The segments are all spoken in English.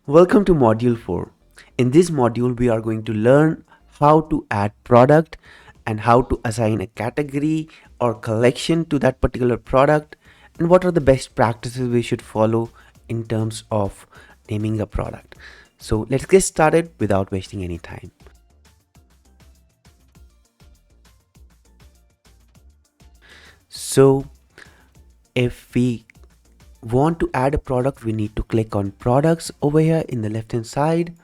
Welcome to Module 4. In this module, we are going to learn how to add product and how to assign a category or collection to that particular product, and what are the best practices we should follow in terms of naming a product. So let's get started without wasting any time. So if we want to add a product, we need to click on products over here in the left hand side.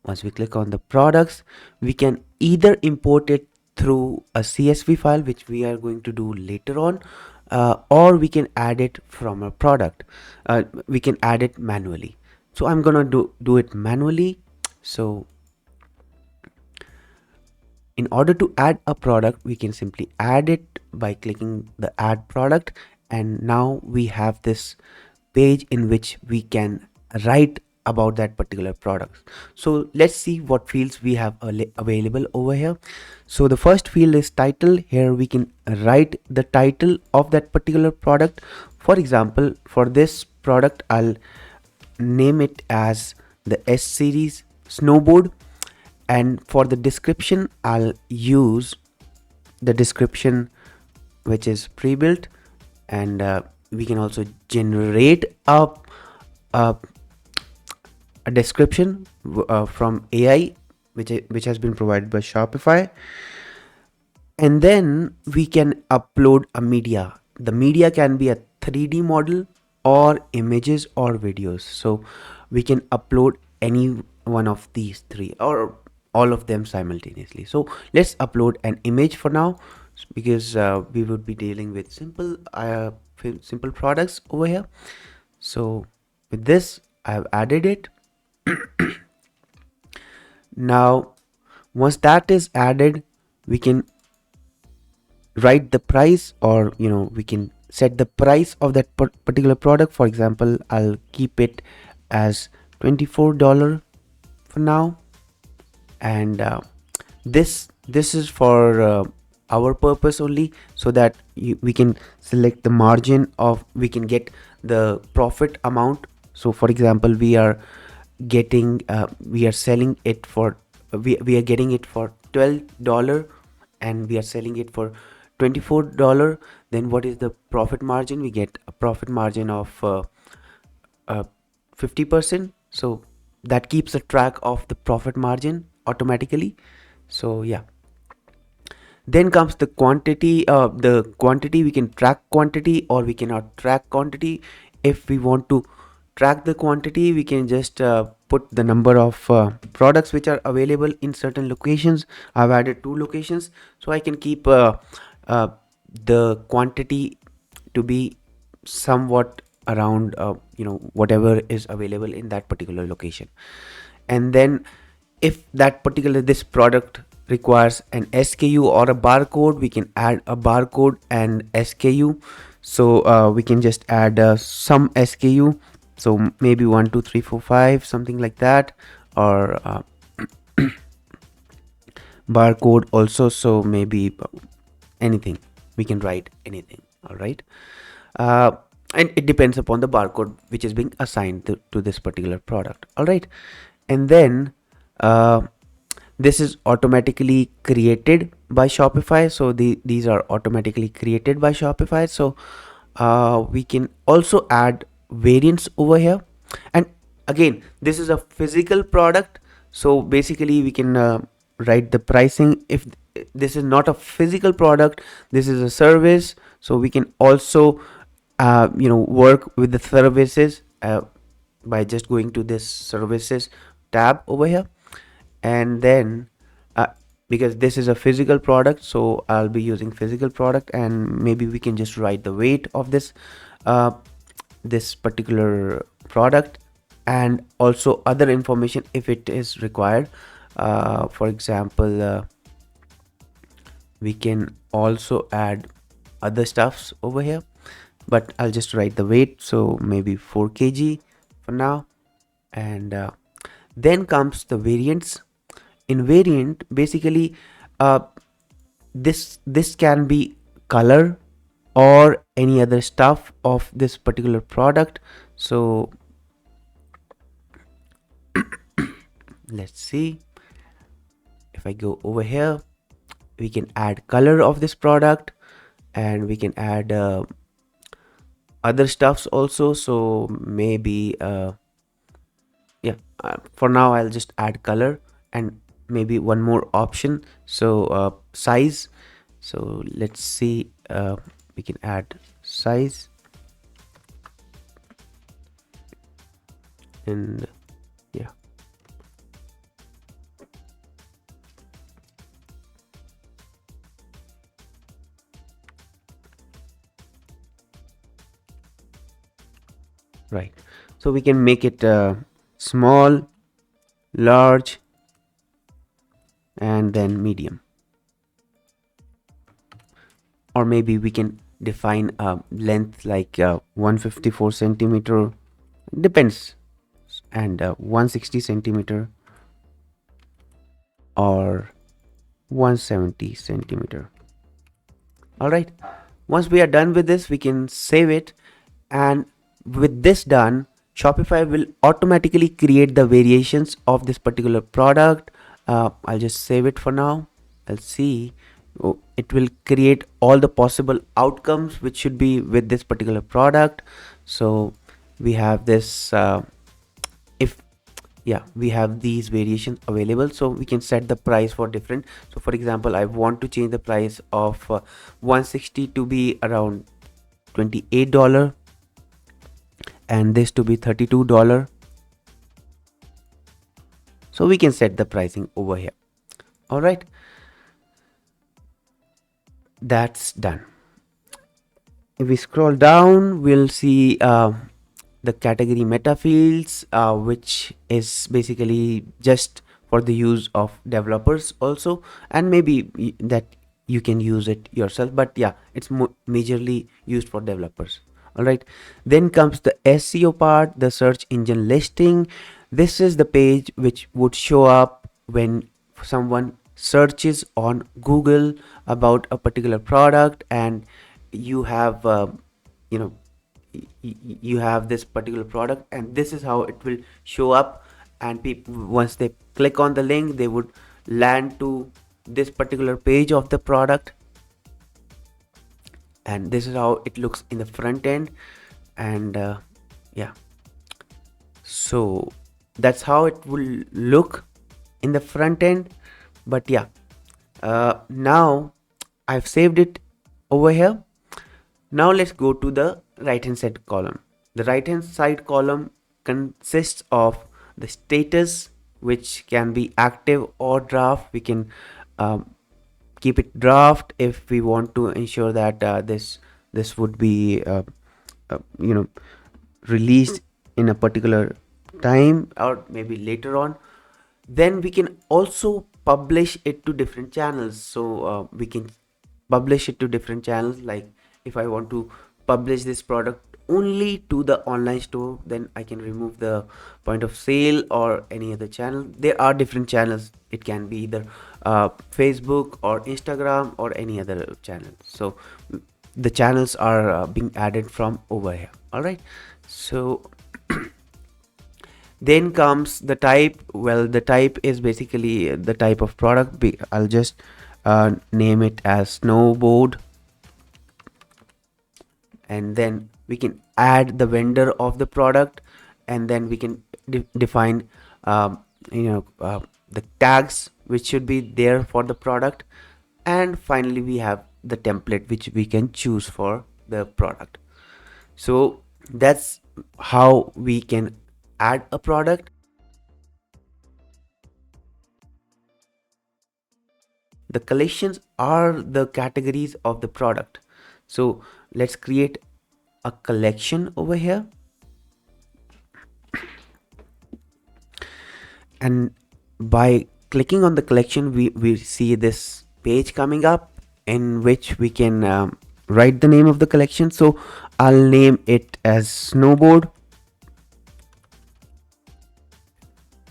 Once we click on the products, we can either import it through a CSV file, which we are going to do later on, or we can add it from a product. We can add it manually. So I'm gonna do it manually. So in order to add a product, we can simply add it by clicking the add product, and now we have this page in which we can write about that particular product. So let's see what fields we have available over here. So the first field is title. Here we can write the title of that particular product. For example, for this product, I'll name it as the S series snowboard, and for the description I'll use the description which is pre-built, and we can also generate a description from AI which has been provided by Shopify, and then we can upload a media. The media can be a 3D model or images or videos, so we can upload any one of these three or all of them simultaneously. So let's upload an image for now, because we would be dealing with simple products over here. So with this, I have added it. Now once that is added, we can write the price, or we can set the price of that particular product. For example, I'll keep it as $24 for now, and this is for our purpose only, so that we can select the margin of, we can get the profit amount. So for example, we are selling it for we are getting it for $12, and we are selling it for $24. Then what is the profit margin? We get a profit margin of 50%. So that keeps a track of the profit margin automatically. So yeah, then comes the quantity. We can track quantity or we cannot track quantity. If we want to track the quantity, we can just put the number of products which are available in certain locations. I've added 2 locations, so I can keep the quantity to be somewhat around whatever is available in that particular location. And then if this product requires an SKU or a barcode, we can add a barcode and SKU. So we can just add some SKU, so maybe 1 2 3 4 5, something like that, or barcode also, so maybe anything, we can write anything. All right, and it depends upon the barcode which is being assigned to this particular product. All right, and then this is automatically created by Shopify. So these are automatically created by Shopify. So we can also add variants over here. And again, this is a physical product, so basically we can write the pricing. If this is not a physical product, this is a service, so we can also work with the services by just going to this services tab over here. And then because this is a physical product, so I'll be using physical product, and maybe we can just write the weight of this particular product, and also other information if it is required. For example, we can also add other stuffs over here, but I'll just write the weight, so maybe 4 kg for now. And then comes the variants. In variant, basically this can be color or any other stuff of this particular product. So Let's see. If I go over here, we can add color of this product, and we can add other stuffs also. So maybe yeah, for now I'll just add color, and maybe one more option. So size. So let's see, we can add size, and yeah, right. So we can make it small, large, and then medium. Or maybe we can define a length like 154 centimeter, depends, and 160 centimeter or 170 centimeter. All right, once we are done with this, we can save it, and with this done, Shopify will automatically create the variations of this particular product. I'll just save it for now. I'll see. Oh, it will create all the possible outcomes which should be with this particular product. So we have this if yeah, we have these variations available, so we can set the price for different. So for example, I want to change the price of 160 to be around $28, and this to be $32. So we can set the pricing over here. All right, that's done. If we scroll down, we'll see the category meta fields, which is basically just for the use of developers also, and maybe that you can use it yourself, but yeah, it's majorly used for developers. All right, then comes the SEO part, the search engine listing. This is the page which would show up when someone searches on Google about a particular product, and you have you know you have this particular product, and this is how it will show up. And people, once they click on the link, they would land to this particular page of the product, and this is how it looks in the front end. And yeah, so that's how it will look in the front end. But yeah, now I've saved it over here. Now let's go to the right hand side column. The right hand side column consists of the status, which can be active or draft. We can keep it draft if we want to ensure that this would be you know, released in a particular time or maybe later on. Then we can also publish it to different channels. So we can publish it to different channels. Like if I want to publish this product only to the online store, then I can remove the point of sale or any other channel. There are different channels. It can be either Facebook or Instagram or any other channel. So the channels are being added from over here. All right, so then comes the type. Well, the type is basically the type of product. I'll just name it as snowboard, and then we can add the vendor of the product, and then we can define the tags which should be there for the product. And finally we have the template which we can choose for the product. So that's how we can add a product. The collections are the categories of the product. So let's create a collection over here, and by clicking on the collection, we see this page coming up in which we can write the name of the collection. So I'll name it as snowboard,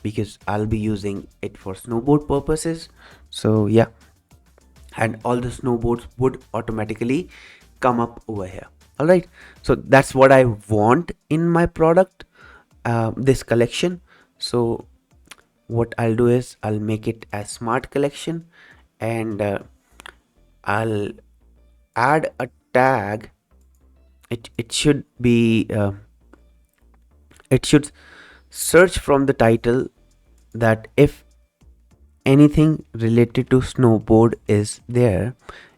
because I'll be using it for snowboard purposes. So yeah, and all the snowboards would automatically come up over here. All right, so that's what I want in my product, this collection. So what I'll do is I'll make it a smart collection, and I'll add a tag. It should be it should search from the title that if anything related to snowboard is there,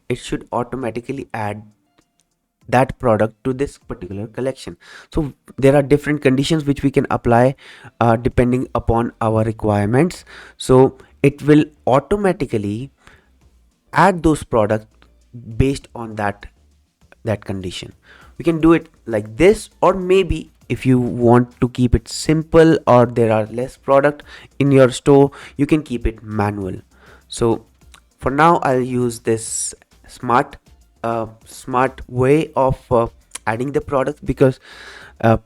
it should automatically add that product to this particular collection. So there are different conditions which we can apply depending upon our requirements. So it will automatically add those products based on that condition. We can do it like this, or maybe if you want to keep it simple or there are less product in your store, you can keep it manual. So for now I'll use this smart way of adding the products, because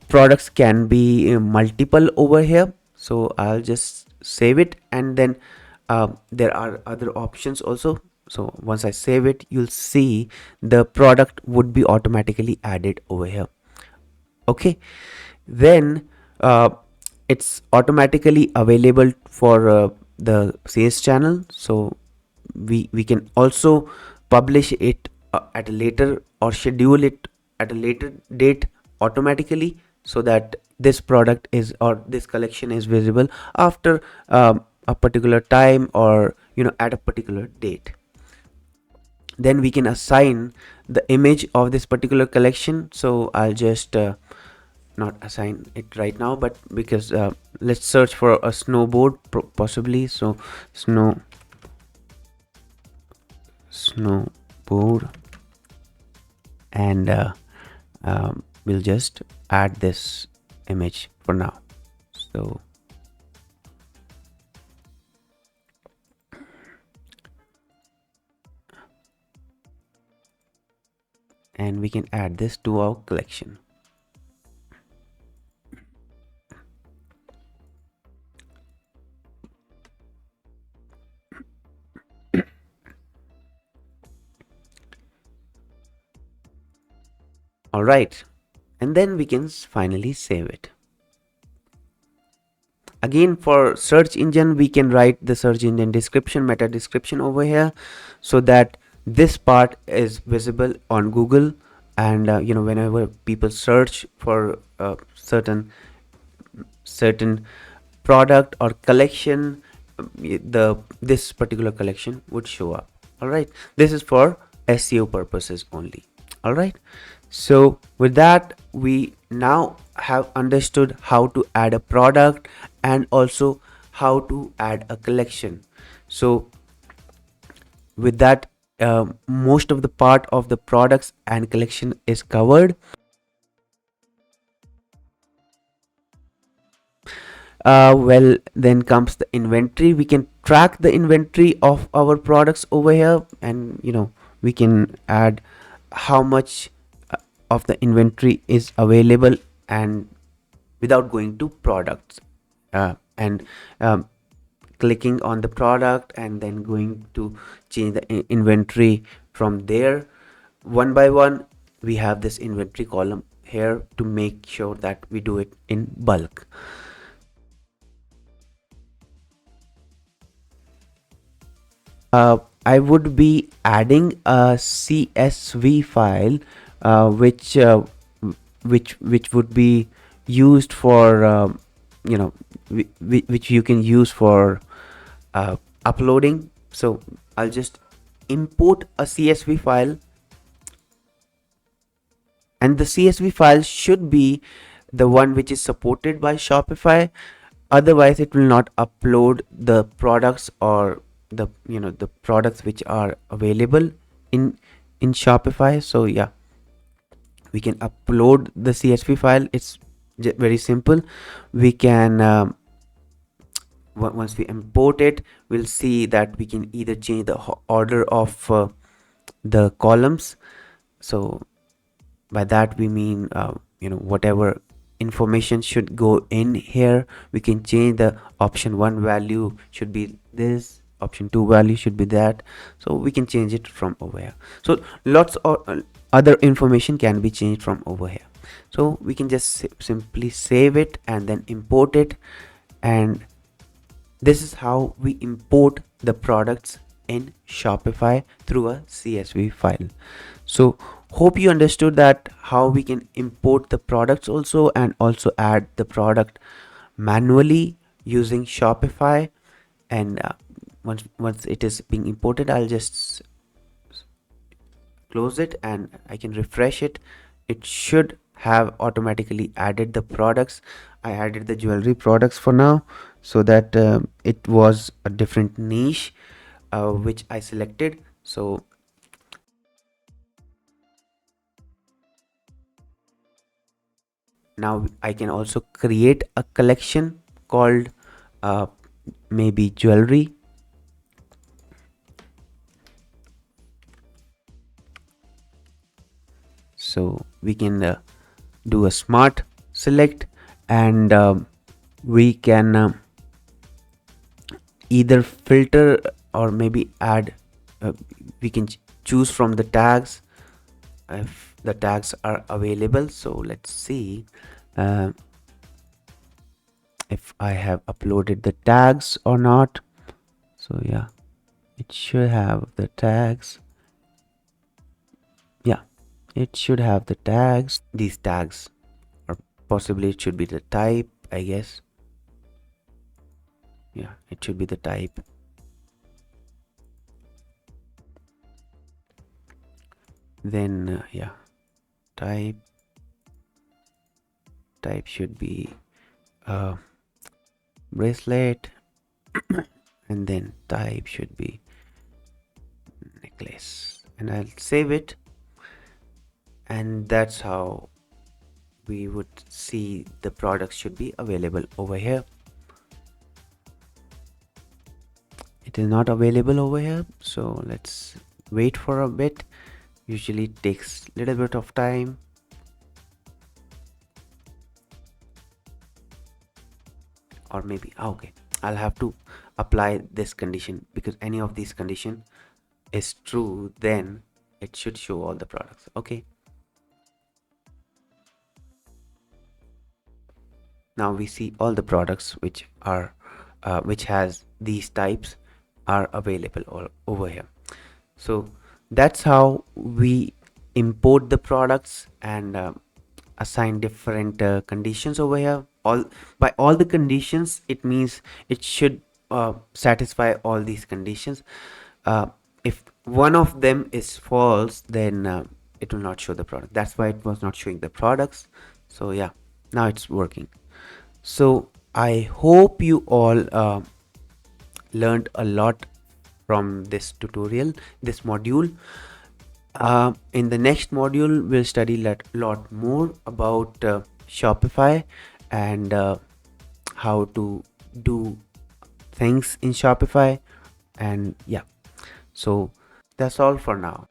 products can be multiple over here. So I'll just save it, and then there are other options also. So once I save it, you'll see the product would be automatically added over here. Okay, then it's automatically available for the sales channel. So we can also publish it at a later, or schedule it at a later date automatically, so that this product is, or this collection is visible after a particular time, or at a particular date. Then we can assign the image of this particular collection. So I'll just not assign it right now, but because let's search for a snowboard possibly. So snowboard, and we'll just add this image for now. So and we can add this to our collection. All right, and then we can finally save it. Again, for search engine, we can write the search engine description, meta description over here, so that this part is visible on Google, and whenever people search for certain product or collection, this particular collection would show up. All right, this is for SEO purposes only. All right, so with that, we now have understood how to add a product and also how to add a collection. So with that, most of the part of the products and collection is covered. Well, then comes the inventory. We can track the inventory of our products over here, and we can add how much of the inventory is available, and without going to products and clicking on the product and then going to change the inventory from there. One by one, we have this inventory column here to make sure that we do it in bulk. I would be adding a CSV file which would be used for which you can use for uploading. So I'll just import a CSV file, and the CSV file should be the one which is supported by Shopify. Otherwise it will not upload the products, or the products which are available in Shopify. So yeah, we can upload the CSV file. It's very simple. We can once we import it, we'll see that we can either change the order of the columns. So by that we mean whatever information should go in here, we can change. The option 1 value should be this, option 2 value should be that. So we can change it from over here. So lots of other information can be changed from over here. So we can just simply save it and then import it, and This is how we import the products in Shopify through a CSV file. So hope you understood that how we can import the products also, and also add the product manually using Shopify. And once it is being imported, I'll just close it and I can refresh it. It should have automatically added the products. I added the jewelry products for now, so that it was a different niche which I selected. So now I can also create a collection called uh, maybe jewelry. So we can do a smart select, and we can either filter or maybe add, uh, we can choose from the tags if the tags are available. So let's see uh, if I have uploaded the tags or not. So yeah, it should have the tags. Yeah, it should have the tags, these tags, or possibly it should be the type, I guess. Yeah, it should be the type. Then yeah, type should be bracelet, and then type should be necklace, and I'll save it. And that's how we would see the products should be available over here. It is not available over here, so let's wait for a bit. Usually it takes a little bit of time. Or maybe okay, I'll have to apply this condition, because any of these condition is true, then it should show all the products. Okay, now we see all the products which are which has these types are available all over here. So that's how we import the products and assign different conditions over here. All by all the conditions, it means it should satisfy all these conditions. uh, if one of them is false, then it will not show the product. That's why it was not showing the products. So yeah, now it's working. So I hope you all learned a lot from this tutorial, this module. In the next module, we'll study a lot more about Shopify, and how to do things in Shopify. And yeah, so that's all for now.